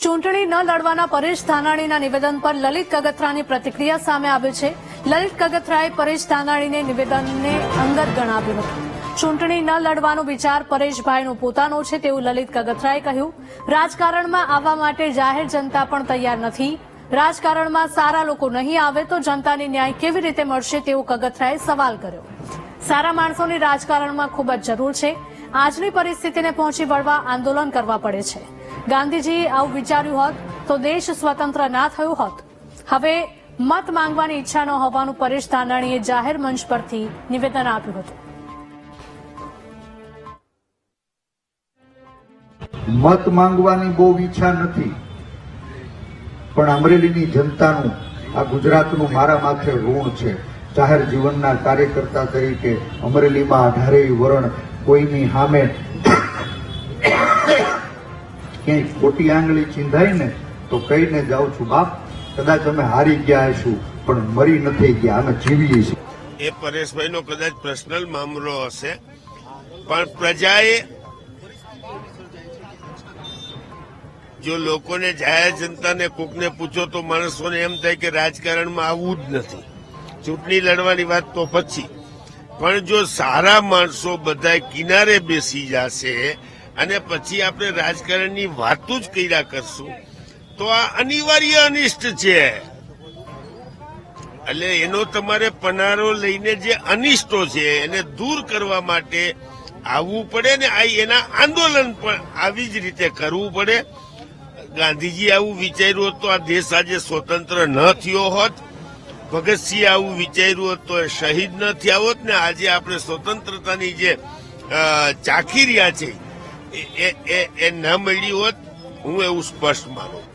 ચૂંટણી ન લડવાના પરેશ ધાનાણીના નિવેદન પર લલિત કગથરાની પ્રતિક્રિયા સામે આવી છે. લલિત કગથરાએ પરેશ ધાનાણીને નિવેદનને અંગત ગણાવ્યું હતું. ચૂંટણી ન લડવાનો વિચાર પરેશભાઈનો પોતાનો છે તેવું લલિત કગથરાએ કહ્યું. રાજકારણમાં આવવા માટે જાહેર જનતા પણ તૈયાર નથી. રાજકારણમાં સારા લોકો નહીં આવે તો જનતાને ન્યાય કેવી રીતે મળશે તેવો કગથરાએ સવાલ કર્યો. સારા માણસોની રાજકારણમાં ખૂબ જ જરૂર છે. આજની પરિસ્થિતિને પહોંચી વળવા આંદોલન કરવા પડે છે. ગાંધીજીએ આવું વિચાર્યું હોત તો દેશ સ્વતંત્ર ના થયો હોત. હવે મત માંગવાની ઈચ્છા ન હોવાનું પરેશ ધાનાણીએ જાહેર મંચ પરથી નિવેદન આપ્યું હતું. મત માંગવાની બહુ ઈચ્છા નથી, પણ અમરેલીની જનતાનું, આ ગુજરાતનું મારા માથે ઋણ છે. જાહેર જીવનના કાર્યકર્તા તરીકે અમરેલીમાં 18 વરણ કોઈની સામે ક્યાંય ખોટી આંગળી ચીંધાય ને તો કહીને જાઉં છું, બાપ કદાચ અમે હારી ગયા હશું પણ મરી નથી ગયા, અમે જીવીએ છીએ. એ પરેશભાઈનો કદાચ પર્સનલ મામલો હશે, પણ પ્રજાએ જો લોકોને, જાહેર જનતાને કોકને પૂછો તો માણસોને એમ થાય કે રાજકારણમાં આવવું જ નથી. ચૂંટણી લડવાની વાત તો પછી, પણ જો સારા માણસો બધા કિનારે બેસી જશે અને પછી આપણે રાજકારણની વાતો જ કર્યા કરશું તો આ અનિવાર્ય અનિષ્ટ છે. એટલે એનો તમારે પનારો લઈને જે અનિષ્ટો છે એને દૂર કરવા માટે આવવું પડે ને એના આંદોલન પણ આવી જ રીતે કરવું પડે. ગાંધીજી આવું વિચાર્યું હોત તો આ દેશ આજે સ્વતંત્ર ન થયો હોત. ભગતસિંહ આવું વિચાર્યું હોત તો એ શહીદ ન થયા હોત ને આજે આપણે સ્વતંત્રતાની જે ચાખી રહ્યા છે એ ન મળી હોત. હું એવું સ્પષ્ટ માનું.